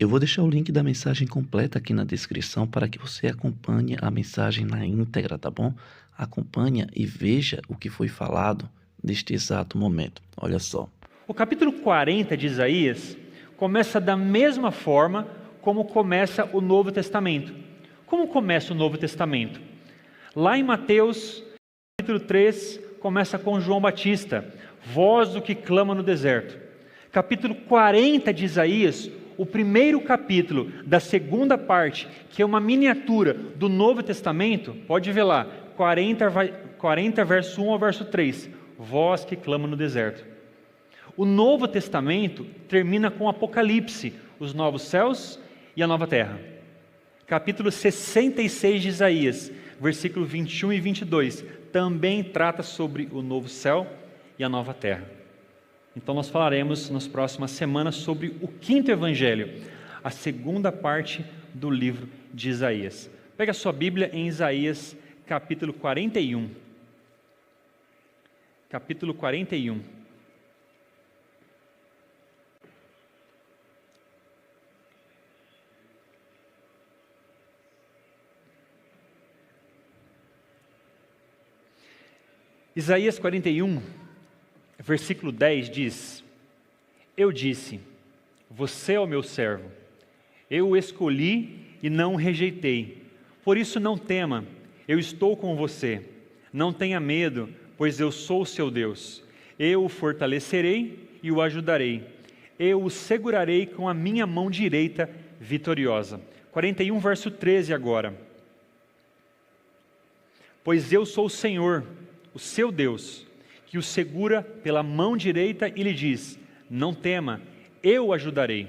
Eu vou deixar o link da mensagem completa aqui na descrição para que você acompanhe a mensagem na íntegra, tá bom? Acompanhe e veja o que foi falado neste exato momento. Olha só. O capítulo 40 de Isaías começa da mesma forma como começa o Novo Testamento. Como começa o Novo Testamento? Lá em Mateus, capítulo 3, começa com João Batista, voz do que clama no deserto. Capítulo 40 de Isaías, o primeiro capítulo da segunda parte, que é uma miniatura do Novo Testamento, pode ver lá, 40 verso 1 ao verso 3, voz que clama no deserto. O Novo Testamento termina com Apocalipse, os novos céus e a nova terra. Capítulo 66 de Isaías, versículo 21 e 22, também trata sobre o novo céu e a nova terra. Então nós falaremos nas próximas semanas sobre o quinto evangelho, a segunda parte do livro de Isaías. Pega a sua Bíblia em Isaías, capítulo 41. Capítulo 41. Isaías 41, versículo 10 diz: Eu disse, você é o meu servo, eu o escolhi e não o rejeitei, por isso não tema, eu estou com você, não tenha medo, pois eu sou o seu Deus, eu o fortalecerei e o ajudarei, eu o segurarei com a minha mão direita vitoriosa. 41 verso 13 agora: Pois eu sou o Senhor, o seu Deus, que o segura pela mão direita e lhe diz, não tema, eu o ajudarei.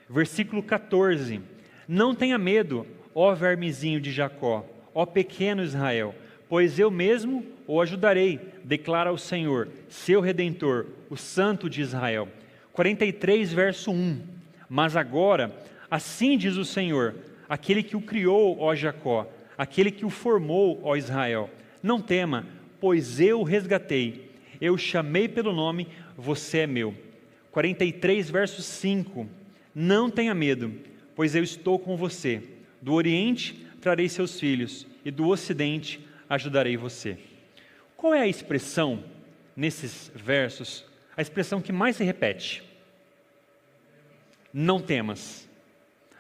Versículo 14, não tenha medo, ó vermezinho de Jacó, ó pequeno Israel, pois eu mesmo o ajudarei, declara o Senhor, seu Redentor, o Santo de Israel. 43 verso 1, mas agora, assim diz o Senhor, aquele que o criou, ó Jacó, aquele que o formou, ó Israel, não tema, pois eu o resgatei, eu o chamei pelo nome, você é meu. 43 verso 5, não tenha medo, pois eu estou com você, do Oriente trarei seus filhos, e do Ocidente ajudarei você. Qual é a expressão nesses versos, a expressão que mais se repete? Não temas.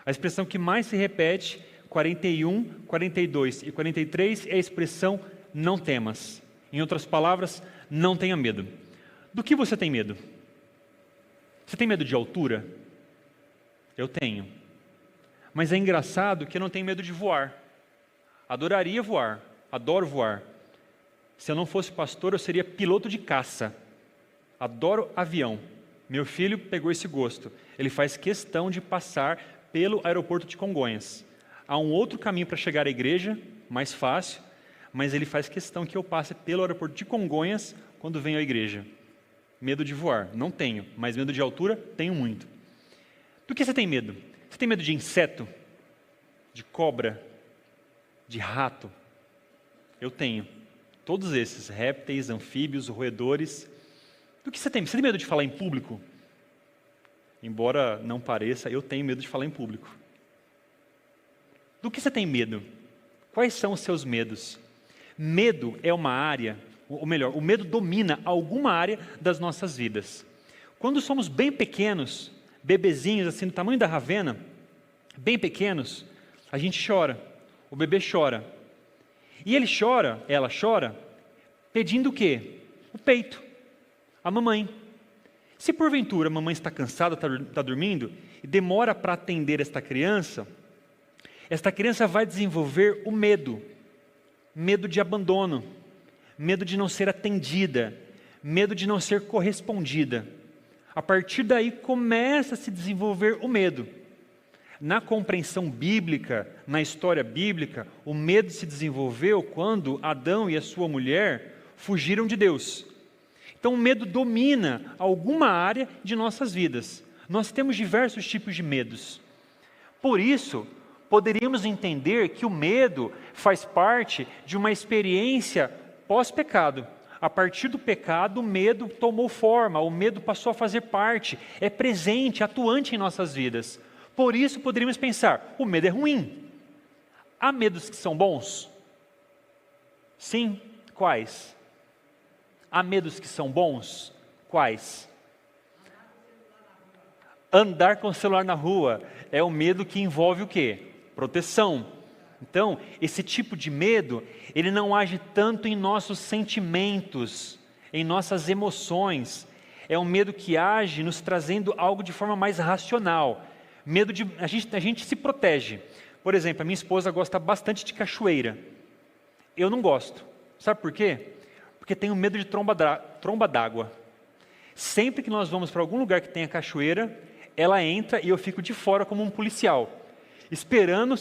A expressão que mais se repete, 41, 42 e 43, é a expressão não temas. Em outras palavras, não tenha medo. Do que você tem medo? Você tem medo de altura? Eu tenho. Mas é engraçado que eu não tenho medo de voar. Adoraria voar, adoro voar. Se eu não fosse pastor, eu seria piloto de caça. Adoro avião. Meu filho pegou esse gosto. Ele faz questão de passar pelo aeroporto de Congonhas. Há um outro caminho para chegar à igreja, mais fácil, mas ele faz questão que eu passe pelo aeroporto de Congonhas quando venho à igreja. Medo de voar, não tenho, mas medo de altura, tenho muito. Do que você tem medo? Você tem medo de inseto? De cobra? De rato? Eu tenho. Todos esses, répteis, anfíbios, roedores. Do que você tem? Você tem medo de falar em público? Embora não pareça, eu tenho medo de falar em público. Do que você tem medo? Quais são os seus medos? Medo é uma área, ou melhor, o medo domina alguma área das nossas vidas. Quando somos bem pequenos, bebezinhos assim do tamanho da Ravena, bem pequenos, a gente chora, o bebê chora. E ele chora, ela chora, pedindo o quê? O peito, a mamãe. Se porventura a mamãe está cansada, está dormindo, e demora para atender esta criança vai desenvolver o medo. Medo de abandono, medo de não ser atendida, medo de não ser correspondida. A partir daí começa a se desenvolver o medo. Na compreensão bíblica, na história bíblica, o medo se desenvolveu quando Adão e a sua mulher fugiram de Deus. Então o medo domina alguma área de nossas vidas. Nós temos diversos tipos de medos. Por isso, poderíamos entender que o medo faz parte de uma experiência pós-pecado. A partir do pecado, o medo tomou forma, o medo passou a fazer parte, é presente, atuante em nossas vidas. Por isso poderíamos pensar, o medo é ruim. Há medos que são bons? Sim, quais? Há medos que são bons? Quais? Andar com o celular na rua é um medo que envolve o quê? Proteção. Então, esse tipo de medo, ele não age tanto em nossos sentimentos, em nossas emoções. É um medo que age nos trazendo algo de forma mais racional. Medo de... A gente se protege. Por exemplo, a minha esposa gosta bastante de cachoeira. Eu não gosto. Sabe por quê? Porque tenho medo de tromba d'água. Sempre que nós vamos para algum lugar que tenha cachoeira, ela entra e eu fico de fora como um policial, esperando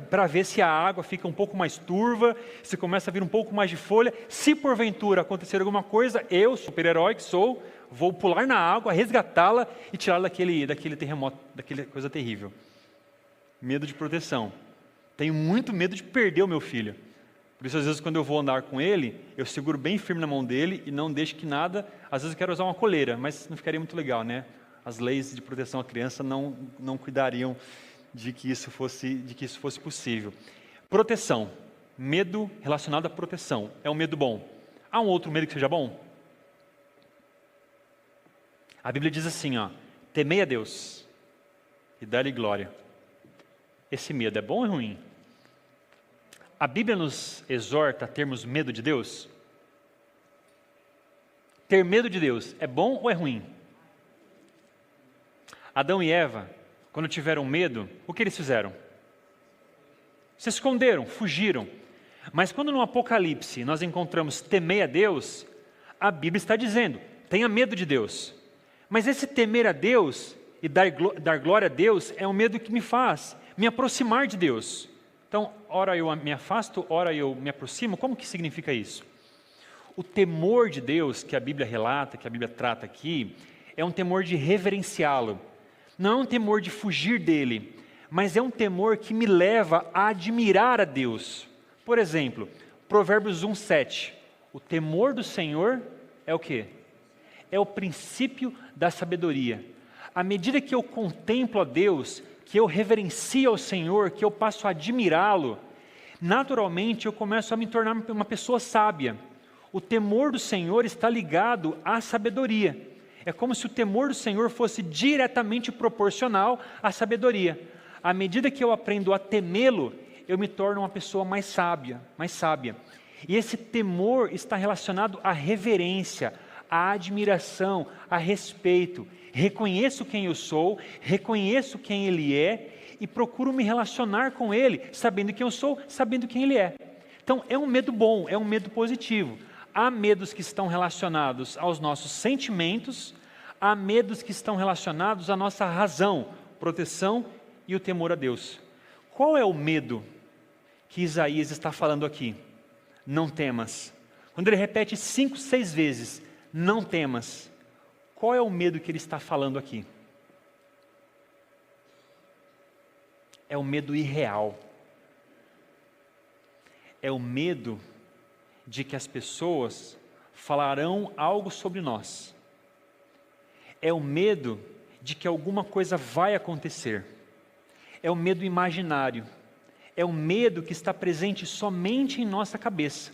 para ver se a água fica um pouco mais turva, se começa a vir um pouco mais de folha. Se porventura acontecer alguma coisa, eu, super-herói que sou, vou pular na água, resgatá-la e tirá-la daquele terremoto, daquela coisa terrível. Medo de proteção. Tenho muito medo de perder o meu filho. Por isso, às vezes, quando eu vou andar com ele, eu seguro bem firme na mão dele e não deixo que nada... Às vezes eu quero usar uma coleira, mas não ficaria muito legal, né? As leis de proteção à criança não cuidariam de que isso fosse possível. Proteção. Medo relacionado à proteção. É um medo bom. Há um outro medo que seja bom? A Bíblia diz assim, ó, temei a Deus e dá-lhe glória. Esse medo é bom ou ruim? A Bíblia nos exorta a termos medo de Deus? Ter medo de Deus é bom ou é ruim? Adão e Eva, quando tiveram medo, o que eles fizeram? Se esconderam, fugiram. Mas quando no Apocalipse nós encontramos temei a Deus, a Bíblia está dizendo, tenha medo de Deus. Mas esse temer a Deus e dar glória a Deus é um medo que me faz me aproximar de Deus. Então, ora eu me afasto, ora eu me aproximo. Como que significa isso? O temor de Deus que a Bíblia relata, que a Bíblia trata aqui, é um temor de reverenciá-lo. Não é um temor de fugir dele, mas é um temor que me leva a admirar a Deus. Por exemplo, Provérbios 1:7. O temor do Senhor é o quê? É o princípio da sabedoria. À medida que eu contemplo a Deus, que eu reverencio ao Senhor, que eu passo a admirá-lo, naturalmente eu começo a me tornar uma pessoa sábia. O temor do Senhor está ligado à sabedoria. É como se o temor do Senhor fosse diretamente proporcional à sabedoria. À medida que eu aprendo a temê-lo, eu me torno uma pessoa mais sábia, mais sábia. E esse temor está relacionado à reverência, à admiração, a respeito. Reconheço quem eu sou, reconheço quem Ele é e procuro me relacionar com Ele, sabendo quem eu sou, sabendo quem Ele é. Então, é um medo bom, é um medo positivo. Há medos que estão relacionados aos nossos sentimentos, há medos que estão relacionados à nossa razão, proteção e o temor a Deus. Qual é o medo que Isaías está falando aqui? Não temas. Quando ele repete 5, 6 vezes, não temas. Qual é o medo que ele está falando aqui? É o medo irreal. É o medo de que as pessoas falarão algo sobre nós. É o medo de que alguma coisa vai acontecer. É o medo imaginário. É o medo que está presente somente em nossa cabeça.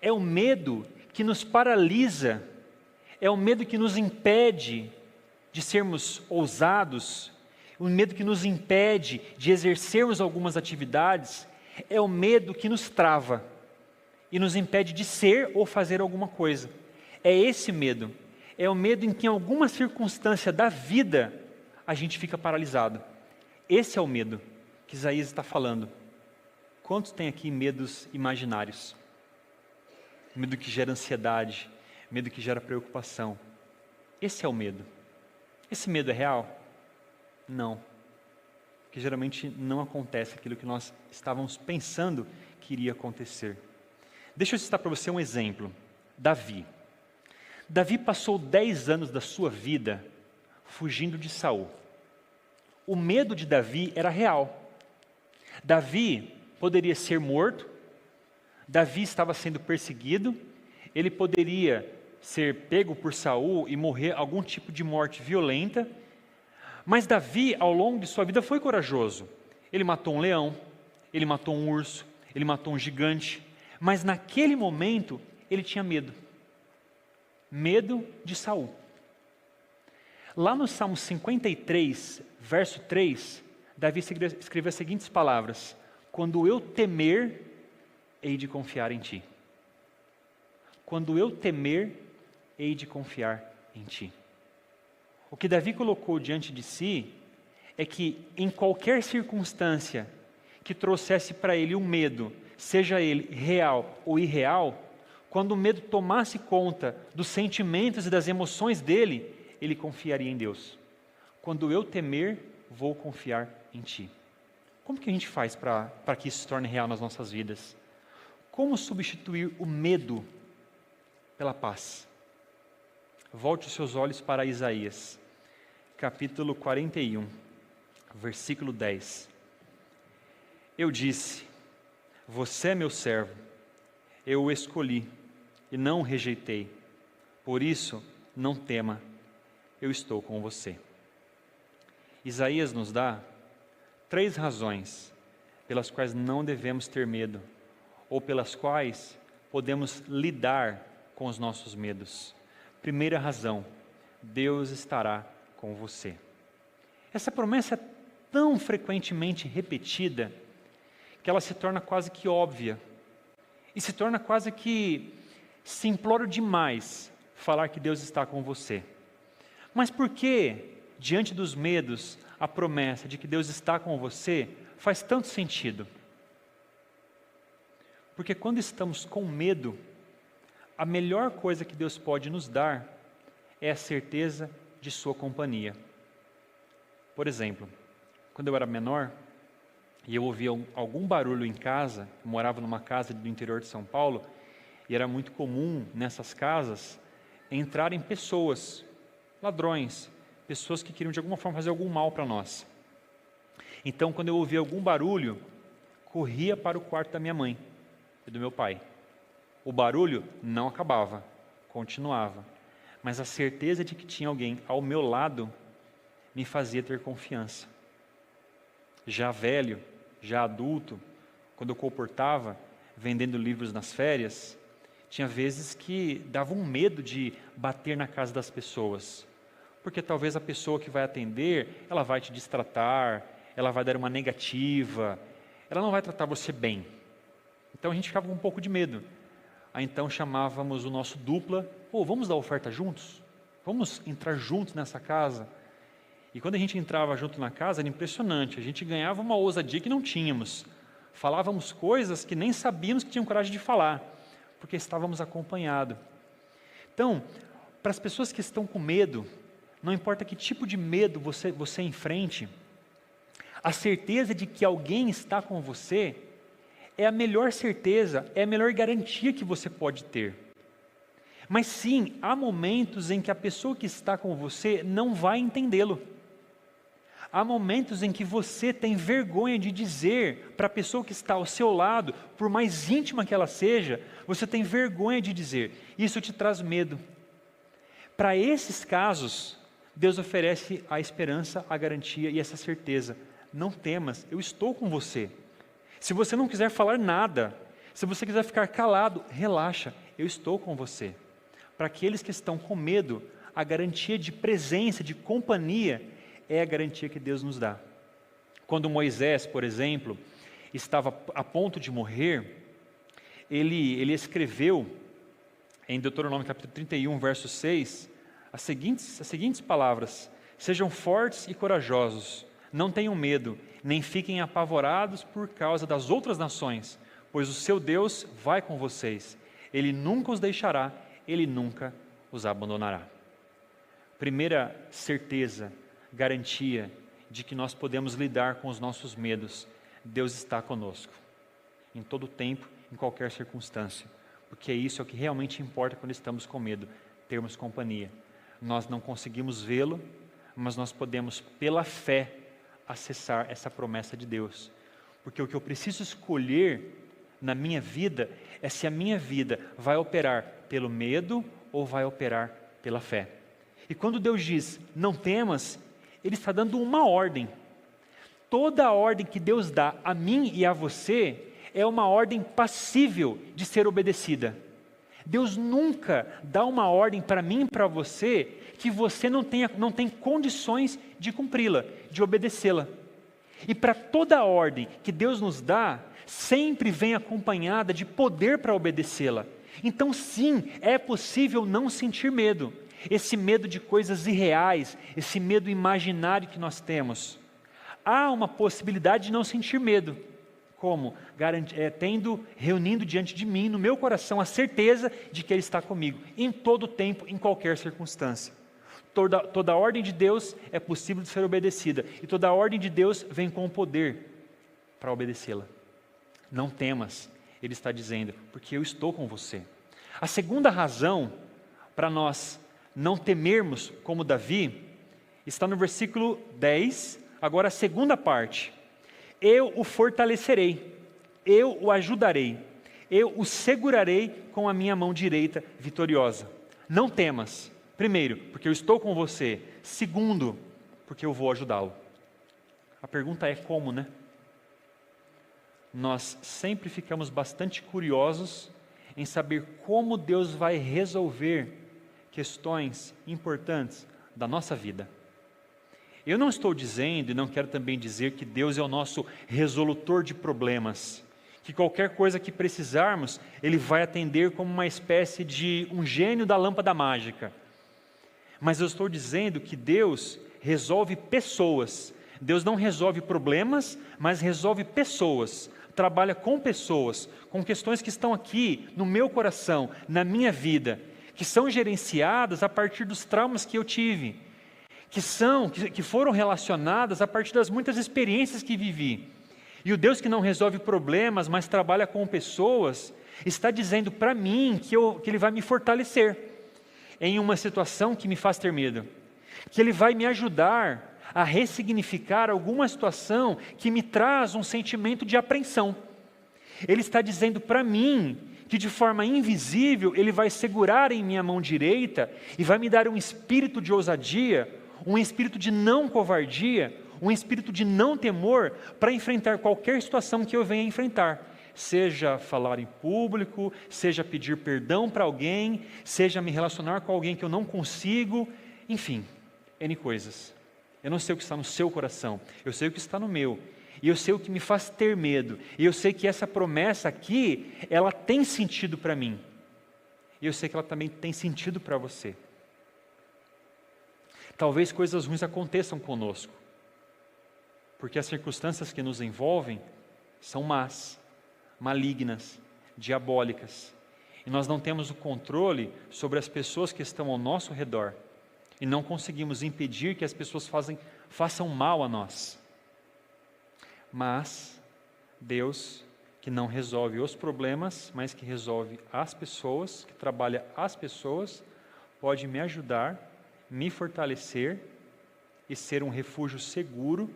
É o medo que nos paralisa. É o medo que nos impede de sermos ousados. O medo que nos impede de exercermos algumas atividades. É o medo que nos trava e nos impede de ser ou fazer alguma coisa. É esse medo. É o medo em que em alguma circunstância da vida a gente fica paralisado. Esse é o medo que Isaías está falando. Quantos tem aqui medos imaginários? Medo que gera ansiedade, medo que gera preocupação. Esse é o medo. Esse medo é real? Não. Porque geralmente não acontece aquilo que nós estávamos pensando que iria acontecer. Deixa eu citar para você um exemplo. Davi. Davi passou 10 anos da sua vida fugindo de Saul. O medo de Davi era real. Davi poderia ser morto, Davi estava sendo perseguido, ele poderia ser pego por Saul e morrer algum tipo de morte violenta, Mas Davi, ao longo de sua vida, foi corajoso. Ele matou um leão, ele matou um urso, ele matou um gigante, mas naquele momento ele tinha medo. Medo de Saul. Lá no Salmo 53, verso 3, Davi escreveu as seguintes palavras: quando eu temer, hei de confiar em ti. Quando eu temer, hei de confiar em ti. O que Davi colocou diante de si é que em qualquer circunstância que trouxesse para ele um medo, seja ele real ou irreal, quando o medo tomasse conta dos sentimentos e das emoções dele, ele confiaria em Deus. Quando eu temer, vou confiar em ti. Como que a gente faz para que isso se torne real nas nossas vidas? Como substituir o medo pela paz? Volte os seus olhos para Isaías, capítulo 41, versículo 10. Eu disse: você é meu servo, eu o escolhi e não o rejeitei. Por isso, não tema, eu estou com você. Isaías nos dá 3 razões pelas quais não devemos ter medo, ou pelas quais podemos lidar com os nossos medos. Primeira razão: Deus estará com você. Essa promessa é tão frequentemente repetida que ela se torna quase que óbvia e se torna quase que simplório demais falar que Deus está com você. Mas por que, diante dos medos, a promessa de que Deus está com você faz tanto sentido? Porque quando estamos com medo, a melhor coisa que Deus pode nos dar é a certeza de sua companhia. Por exemplo, quando eu era menor e eu ouvia algum barulho em casa, eu morava numa casa do interior de São Paulo, e era muito comum nessas casas entrarem pessoas, ladrões, pessoas que queriam de alguma forma fazer algum mal para nós. Então, quando eu ouvia algum barulho, corria para o quarto da minha mãe e do meu pai. O barulho não acabava, continuava, mas a certeza de que tinha alguém ao meu lado me fazia ter confiança. Já velho, já adulto, quando eu comportava vendendo livros nas férias, tinha vezes que dava um medo de bater na casa das pessoas, porque talvez a pessoa que vai atender, ela vai te destratar, ela vai dar uma negativa, ela não vai tratar você bem. Então a gente ficava com um pouco de medo. Aí então chamávamos o nosso dupla: vamos dar oferta juntos? Vamos entrar juntos nessa casa? E quando a gente entrava junto na casa, era impressionante, a gente ganhava uma ousadia que não tínhamos. Falávamos coisas que nem sabíamos que tinham coragem de falar, porque estávamos acompanhados. Então, para as pessoas que estão com medo, não importa que tipo de medo você enfrente, a certeza de que alguém está com você é a melhor certeza, é a melhor garantia que você pode ter. Mas sim, há momentos em que a pessoa que está com você não vai entendê-lo. Há momentos em que você tem vergonha de dizer para a pessoa que está ao seu lado, por mais íntima que ela seja, você tem vergonha de dizer. Isso te traz medo. Para esses casos, Deus oferece a esperança, a garantia e essa certeza. Não temas, eu estou com você. Se você não quiser falar nada, se você quiser ficar calado, relaxa, eu estou com você. Para aqueles que estão com medo, a garantia de presença, de companhia, é a garantia que Deus nos dá. Quando Moisés, por exemplo, estava a ponto de morrer, ele escreveu em Deuteronômio capítulo 31, verso 6, as seguintes palavras: sejam fortes e corajosos, não tenham medo, nem fiquem apavorados por causa das outras nações, pois o seu Deus vai com vocês, Ele nunca os deixará, Ele nunca os abandonará. Primeira certeza, garantia de que nós podemos lidar com os nossos medos: Deus está conosco, em todo tempo, em qualquer circunstância, porque isso é o que realmente importa quando estamos com medo, termos companhia. Nós não conseguimos vê-lo, mas nós podemos, pela fé, acessar essa promessa de Deus, porque o que eu preciso escolher na minha vida é se a minha vida vai operar pelo medo ou vai operar pela fé. E quando Deus diz, não temas, Ele está dando uma ordem. Toda a ordem que Deus dá a mim e a você é uma ordem passível de ser obedecida. Deus nunca dá uma ordem para mim e para você que você não tem condições de cumpri-la, de obedecê-la. E para toda ordem que Deus nos dá, sempre vem acompanhada de poder para obedecê-la. Então sim, é possível não sentir medo. Esse medo de coisas irreais, esse medo imaginário que nós temos. Há uma possibilidade de não sentir medo. Como? Reunindo diante de mim, no meu coração, a certeza de que Ele está comigo, em todo tempo, em qualquer circunstância. Toda a ordem de Deus é possível de ser obedecida, e toda a ordem de Deus vem com o poder para obedecê-la. Não temas, Ele está dizendo, porque eu estou com você. A segunda razão para nós não temermos como Davi, está no versículo 10, agora a segunda parte. Eu o fortalecerei, eu o ajudarei, eu o segurarei com a minha mão direita vitoriosa. Não temas, primeiro, porque eu estou com você. Segundo, porque eu vou ajudá-lo. A pergunta é como, né? Nós sempre ficamos bastante curiosos em saber como Deus vai resolver questões importantes da nossa vida. Eu não estou dizendo, e não quero também dizer, que Deus é o nosso resolutor de problemas, que qualquer coisa que precisarmos, Ele vai atender como uma espécie de um gênio da lâmpada mágica. Mas eu estou dizendo que Deus resolve pessoas. Deus não resolve problemas, mas resolve pessoas. Trabalha com pessoas, com questões que estão aqui no meu coração, na minha vida, que são gerenciadas a partir dos traumas que eu tive, que foram relacionadas a partir das muitas experiências que vivi. E o Deus que não resolve problemas, mas trabalha com pessoas, está dizendo para mim que Ele vai me fortalecer em uma situação que me faz ter medo, que Ele vai me ajudar a ressignificar alguma situação que me traz um sentimento de apreensão. Ele está dizendo para mim que de forma invisível Ele vai segurar em minha mão direita e vai me dar um espírito de ousadia, um espírito de não covardia, um espírito de não temor para enfrentar qualquer situação que eu venha enfrentar. Seja falar em público, seja pedir perdão para alguém, seja me relacionar com alguém que eu não consigo, enfim, N coisas. Eu não sei o que está no seu coração, eu sei o que está no meu, e eu sei o que me faz ter medo, e eu sei que essa promessa aqui, ela tem sentido para mim, e eu sei que ela também tem sentido para você. Talvez coisas ruins aconteçam conosco, porque as circunstâncias que nos envolvem são más, malignas, diabólicas, e nós não temos o controle sobre as pessoas que estão ao nosso redor, e não conseguimos impedir que as pessoas façam mal a nós. Mas Deus, que não resolve os problemas, mas que resolve as pessoas, que trabalha as pessoas, pode me ajudar, me fortalecer e ser um refúgio seguro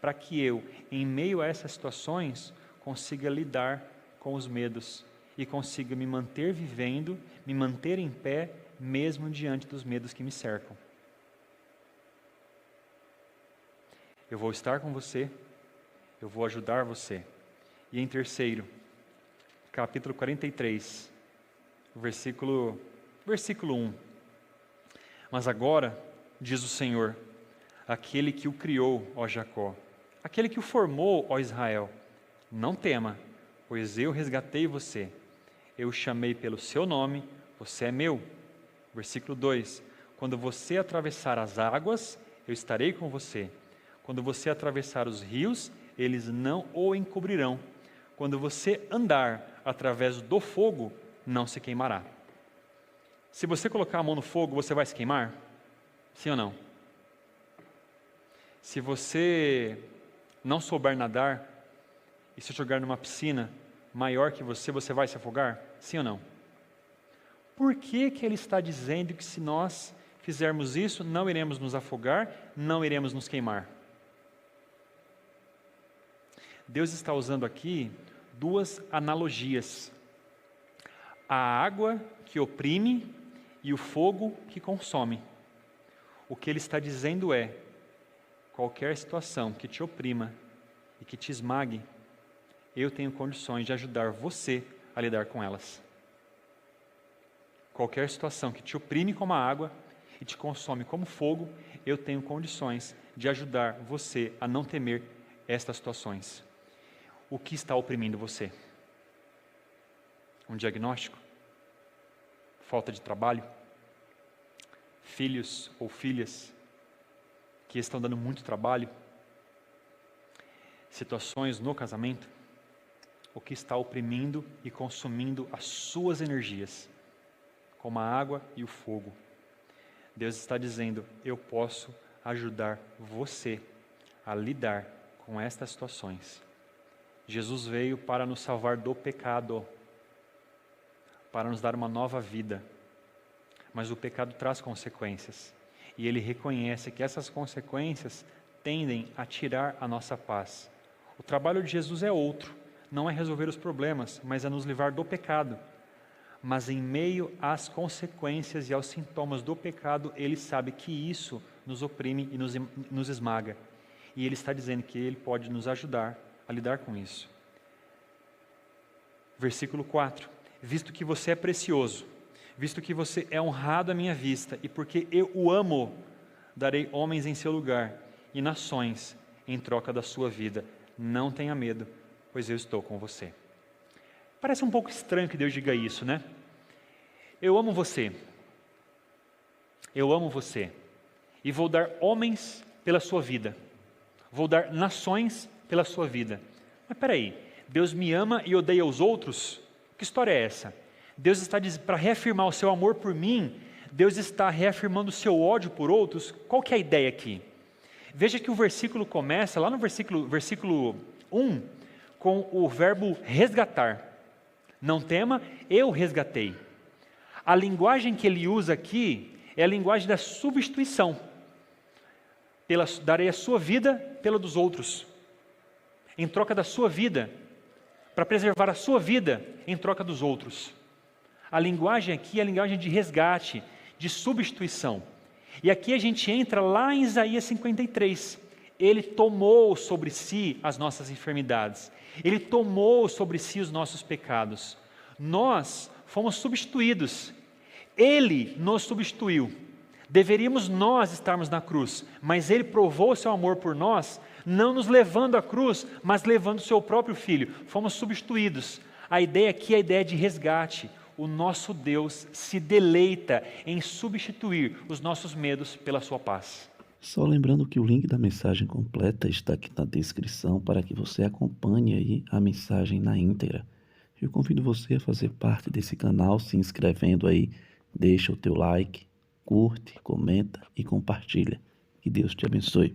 para que eu, em meio a essas situações, consiga lidar com os medos e consiga me manter vivendo, me manter em pé, mesmo diante dos medos que me cercam. Eu vou estar com você, eu vou ajudar você. E em terceiro, capítulo 43, versículo 1. Mas agora, diz o Senhor, aquele que o criou, ó Jacó, aquele que o formou, ó Israel, não tema, pois eu resgatei você. Eu o chamei pelo seu nome, você é meu. Versículo 2, quando você atravessar as águas, eu estarei com você. Quando você atravessar os rios, eles não o encobrirão. Quando você andar através do fogo, não se queimará. Se você colocar a mão no fogo, você vai se queimar? Sim ou não? Se você não souber nadar e se jogar numa piscina maior que você, você vai se afogar? Sim ou não? Por que Ele está dizendo que se nós fizermos isso, não iremos nos afogar, não iremos nos queimar? Deus está usando aqui duas analogias. A água que oprime e o fogo que consome. O que Ele está dizendo é, qualquer situação que te oprima e que te esmague, eu tenho condições de ajudar você a lidar com elas. Qualquer situação que te oprime como a água e te consome como fogo, eu tenho condições de ajudar você a não temer estas situações. O que está oprimindo você? Um diagnóstico? Falta de trabalho? Filhos ou filhas que estão dando muito trabalho? Situações no casamento? O que está oprimindo e consumindo as suas energias, como a água e o fogo? Deus está dizendo, eu posso ajudar você a lidar com estas situações. Jesus veio para nos salvar do pecado, para nos dar uma nova vida. Mas o pecado traz consequências. E Ele reconhece que essas consequências tendem a tirar a nossa paz. O trabalho de Jesus é outro. Não é resolver os problemas, mas é nos livrar do pecado. Mas em meio às consequências e aos sintomas do pecado, Ele sabe que isso nos oprime e nos esmaga. E Ele está dizendo que Ele pode nos ajudar a lidar com isso. Versículo 4. Visto que você é precioso, visto que você é honrado à minha vista, e porque eu o amo, darei homens em seu lugar e nações em troca da sua vida. Não tenha medo, pois eu estou com você. Parece um pouco estranho que Deus diga isso, né? Eu amo você. Eu amo você. E vou dar homens pela sua vida. Vou dar nações pela sua vida. Mas peraí, Deus me ama e odeia os outros? Que história é essa? Deus está dizendo, para reafirmar o seu amor por mim, Deus está reafirmando o seu ódio por outros? Qual que é a ideia aqui? Veja que o versículo começa, lá no versículo 1, com o verbo resgatar. Não tema, eu resgatei. A linguagem que ele usa aqui é a linguagem da substituição. Darei a sua vida pela dos outros. Em troca da sua vida, para preservar a sua vida em troca dos outros. A linguagem aqui é a linguagem de resgate, de substituição. E aqui a gente entra lá em Isaías 53. Ele tomou sobre si as nossas enfermidades. Ele tomou sobre si os nossos pecados. Nós fomos substituídos. Ele nos substituiu. Deveríamos nós estarmos na cruz, mas Ele provou o seu amor por nós, não nos levando à cruz, mas levando o seu próprio Filho. Fomos substituídos. A ideia aqui é a ideia de resgate. O nosso Deus se deleita em substituir os nossos medos pela sua paz. Só lembrando que o link da mensagem completa está aqui na descrição para que você acompanhe aí a mensagem na íntegra. Eu convido você a fazer parte desse canal se inscrevendo aí, deixa o teu like, curte, comenta e compartilha. Que Deus te abençoe.